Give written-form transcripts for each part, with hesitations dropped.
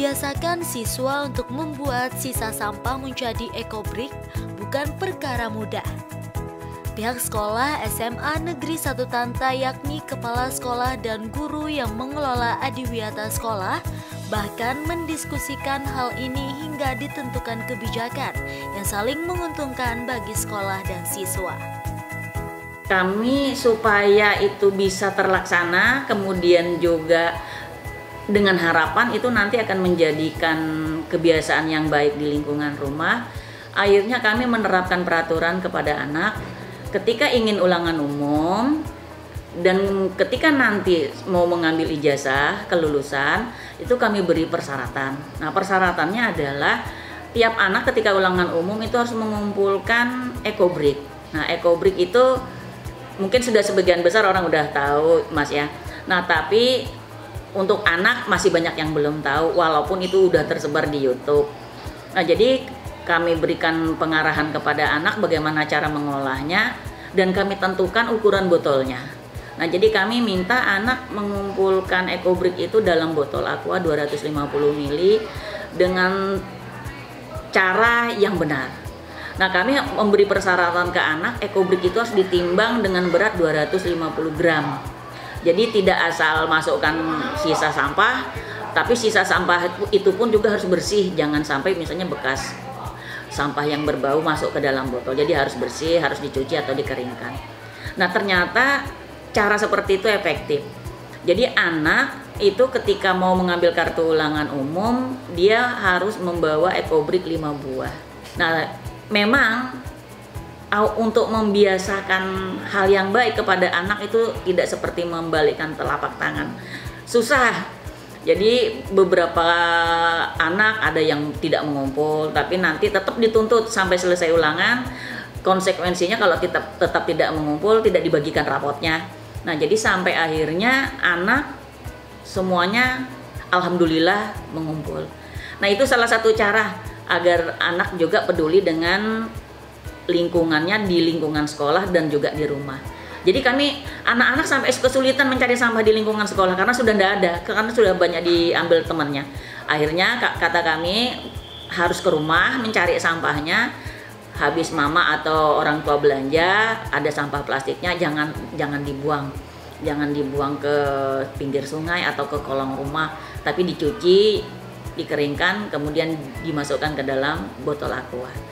Membiasakan siswa untuk membuat sisa sampah menjadi ekobrik bukan perkara mudah. Pihak sekolah SMA Negeri 1 Tanta yakni kepala sekolah dan guru yang mengelola Adiwiyata Sekolah bahkan mendiskusikan hal ini hingga ditentukan kebijakan yang saling menguntungkan bagi sekolah dan siswa. Kami supaya itu bisa terlaksana, kemudian juga dengan harapan itu nanti akan menjadikan kebiasaan yang baik di lingkungan rumah. Akhirnya kami menerapkan peraturan kepada anak ketika ingin ulangan umum dan ketika nanti mau mengambil ijazah kelulusan, itu kami beri persyaratan. Nah, persyaratannya adalah tiap anak ketika ulangan umum itu harus mengumpulkan ekobrik. Nah, ekobrik itu mungkin sudah sebagian besar orang udah tahu, Mas ya. Nah, tapi untuk anak masih banyak yang belum tahu walaupun itu udah tersebar di YouTube. Nah, jadi kami berikan pengarahan kepada anak bagaimana cara mengolahnya dan kami tentukan ukuran botolnya. Nah, jadi kami minta anak mengumpulkan ekobrik itu dalam botol aqua 250 ml dengan cara yang benar. Nah, kami memberi persyaratan ke anak ekobrik itu harus ditimbang dengan berat 250 gram. Jadi tidak asal masukkan sisa sampah, tapi sisa sampah itu pun juga harus bersih. Jangan sampai misalnya bekas sampah yang berbau masuk ke dalam botol. Jadi harus bersih, harus dicuci atau dikeringkan. Nah, ternyata cara seperti itu efektif. Jadi anak itu ketika mau mengambil kartu ulangan umum, dia harus membawa ekobrik 5 buah. Nah, memang untuk membiasakan hal yang baik kepada anak itu tidak seperti membalikkan telapak tangan. Susah. Jadi beberapa anak ada yang tidak mengumpul, tapi nanti tetap dituntut sampai selesai ulangan. Konsekuensinya kalau kita tetap tidak mengumpul, tidak dibagikan rapotnya. Nah, jadi sampai akhirnya anak semuanya alhamdulillah mengumpul. Nah, itu salah satu cara agar anak juga peduli dengan lingkungannya di lingkungan sekolah dan juga di rumah. Jadi kami anak-anak sampai kesulitan mencari sampah di lingkungan sekolah karena sudah tidak ada, karena sudah banyak diambil temannya. Akhirnya kata kami harus ke rumah mencari sampahnya. Habis mama atau orang tua belanja ada sampah plastiknya jangan dibuang. Jangan dibuang ke pinggir sungai atau ke kolong rumah, tapi dicuci, dikeringkan, kemudian dimasukkan ke dalam botol aqua.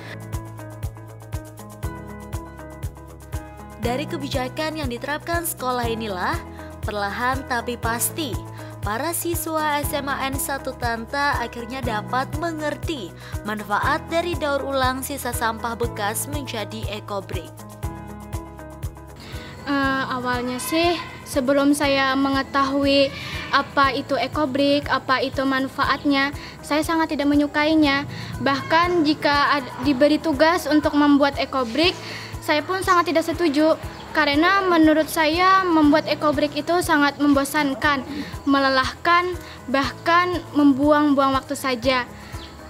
Dari kebijakan yang diterapkan sekolah inilah, perlahan tapi pasti, para siswa SMAN 1 Tanta akhirnya dapat mengerti manfaat dari daur ulang sisa sampah bekas menjadi ekobrik. Awalnya sih, sebelum saya mengetahui apa itu ekobrik, apa itu manfaatnya, saya sangat tidak menyukainya. Bahkan jika diberi tugas untuk membuat ekobrik, saya pun sangat tidak setuju karena menurut saya membuat ekobrik itu sangat membosankan, melelahkan, bahkan membuang-buang waktu saja.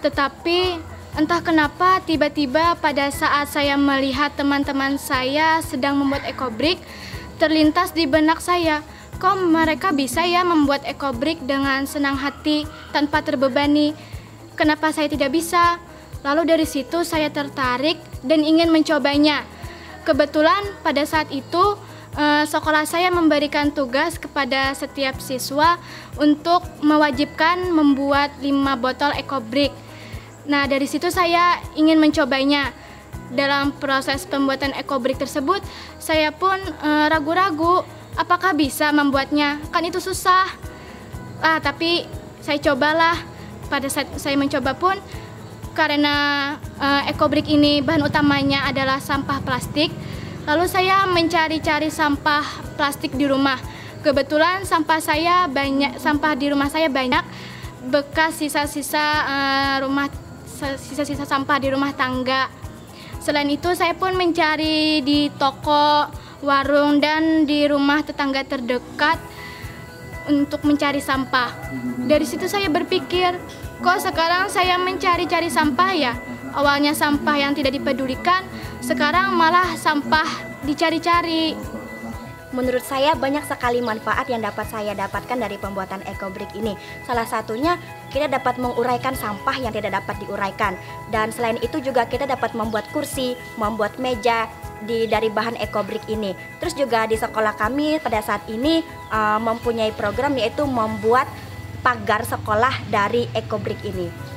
Tetapi entah kenapa tiba-tiba pada saat saya melihat teman-teman saya sedang membuat ekobrik, terlintas di benak saya, kok mereka bisa ya membuat ekobrik dengan senang hati tanpa terbebani? Kenapa saya tidak bisa? Lalu dari situ saya tertarik dan ingin mencobanya. Kebetulan pada saat itu sekolah saya memberikan tugas kepada setiap siswa untuk mewajibkan membuat 5 botol ekobrik. Nah, dari situ saya ingin mencobanya. Dalam proses pembuatan ekobrik tersebut, saya pun ragu-ragu apakah bisa membuatnya. Kan itu susah. Tapi saya cobalah. Pada saat saya mencoba pun, karena ekobrik ini bahan utamanya adalah sampah plastik, lalu saya mencari-cari sampah plastik di rumah. Kebetulan sampah di rumah saya banyak bekas sisa-sisa sisa-sisa sampah di rumah tangga. Selain itu saya pun mencari di toko, warung, dan di rumah tetangga terdekat untuk mencari sampah. Dari situ saya berpikir, kok sekarang saya mencari-cari sampah ya? Awalnya sampah yang tidak dipedulikan, sekarang malah sampah dicari-cari. menurut saya banyak sekali manfaat yang dapat saya dapatkan dari pembuatan EcoBrick ini. Salah satunya kita dapat menguraikan sampah yang tidak dapat diuraikan, dan selain itu juga kita dapat membuat kursi, membuat meja dari bahan EcoBrick ini. Terus juga di sekolah kami pada saat ini mempunyai program yaitu membuat pagar sekolah dari EcoBrick ini.